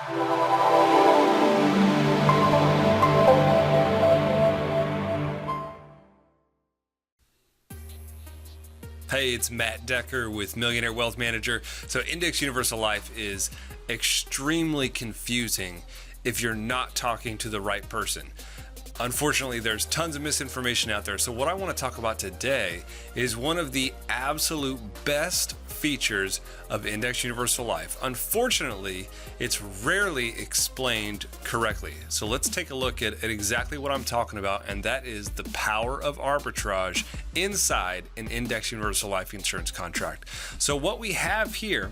Hey, it's Matt Decker with Millionaire Wealth Manager. So Index Universal Life is extremely confusing if you're not talking to the right person. Unfortunately, there's tons of misinformation out there. So what I want to talk about today is one of the absolute best features of Index Universal Life. Unfortunately, it's rarely explained correctly. So let's take a look at exactly what I'm talking about, and that is the power of arbitrage inside an Index Universal Life insurance contract. So what we have here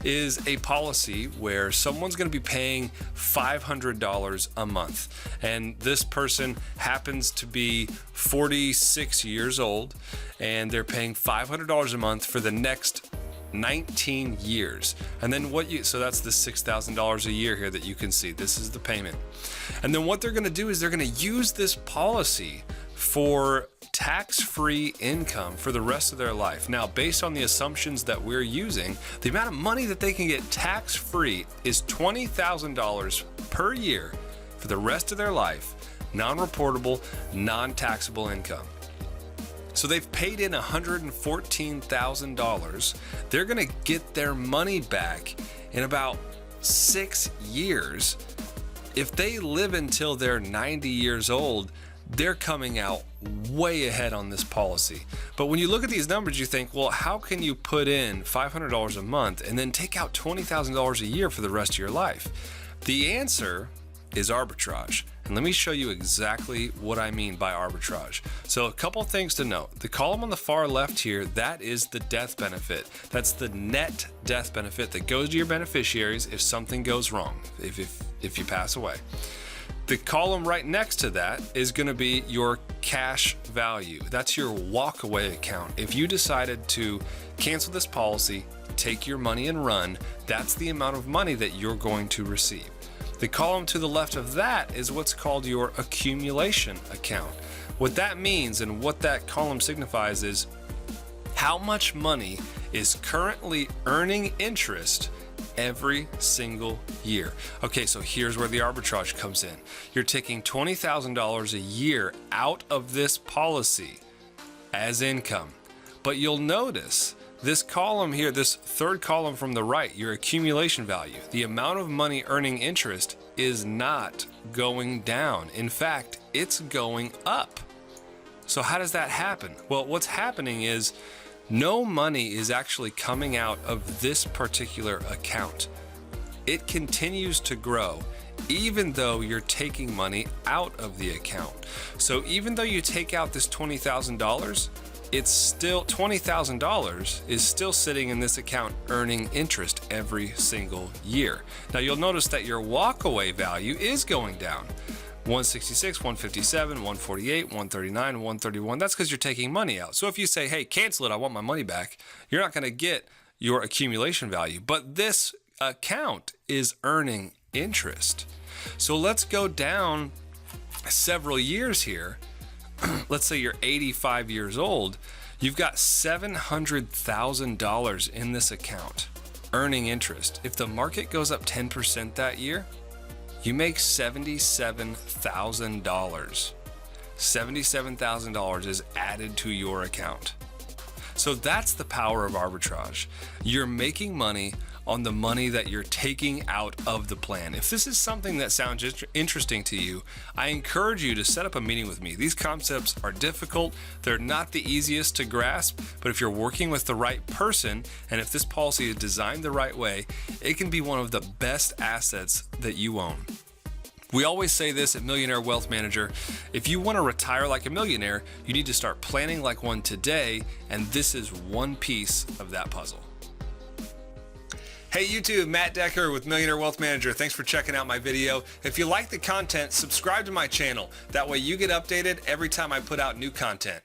is a policy where someone's going to be paying $500 a month, and this person happens to be 46 years old, and they're paying $500 a month for the next 19 years. And then so that's the $6,000 a year here that you can see. This is the payment. And then what they're going to do is they're going to use this policy for tax-free income for the rest of their life. Now, based on the assumptions that we're using, the amount of money that they can get tax-free is $20,000 per year for the rest of their life, non-reportable, non-taxable income. So they've paid in $114,000. They're going to get their money back in about 6 years. If they live until they're 90 years old, they're coming out way ahead on this policy. But when you look at these numbers, you think, well, how can you put in $500 a month and then take out $20,000 a year for the rest of your life? The answer is arbitrage. And let me show you exactly what I mean by arbitrage. So a couple things to note. The column on the far left here, that is the death benefit. That's the net death benefit that goes to your beneficiaries if something goes wrong, if you pass away. The column right next to that is going to be your cash value. That's your walkaway account. If you decided to cancel this policy, take your money and run, that's the amount of money that you're going to receive. The column to the left of that is what's called your accumulation account. What that means and what that column signifies is how much money is currently earning interest every single year. Okay, so here's where the arbitrage comes in. You're taking $20,000 a year out of this policy as income. But you'll notice this column here, this third column from the right, your accumulation value, the amount of money earning interest is not going down. In fact, it's going up. So how does that happen? Well, what's happening is no money is actually coming out of this particular account. It continues to grow even though you're taking money out of the account. So even though you take out this $20,000, it's still $20,000 is still sitting in this account earning interest every single year. Now you'll notice that your walkaway value is going down. 166, 157, 148, 139, 131. That's because you're taking money out. So if you say, hey, cancel it, I want my money back, you're not going to get your accumulation value. But this account is earning interest. So let's go down several years here. Let's say you're 85 years old. You've got $700,000 in this account earning interest. If the market goes up 10% that year, you make $77,000. $77,000 is added to your account. So that's the power of arbitrage. You're making money on the money that you're taking out of the plan. If this is something that sounds interesting to you, I encourage you to set up a meeting with me. These concepts are difficult. They're not the easiest to grasp, but if you're working with the right person, and if this policy is designed the right way, it can be one of the best assets that you own. We always say this at Millionaire Wealth Manager, if you want to retire like a millionaire, you need to start planning like one today, and this is one piece of that puzzle. Hey YouTube, Matt Decker with Millionaire Wealth Manager. Thanks for checking out my video. If you like the content, subscribe to my channel. That way you get updated every time I put out new content.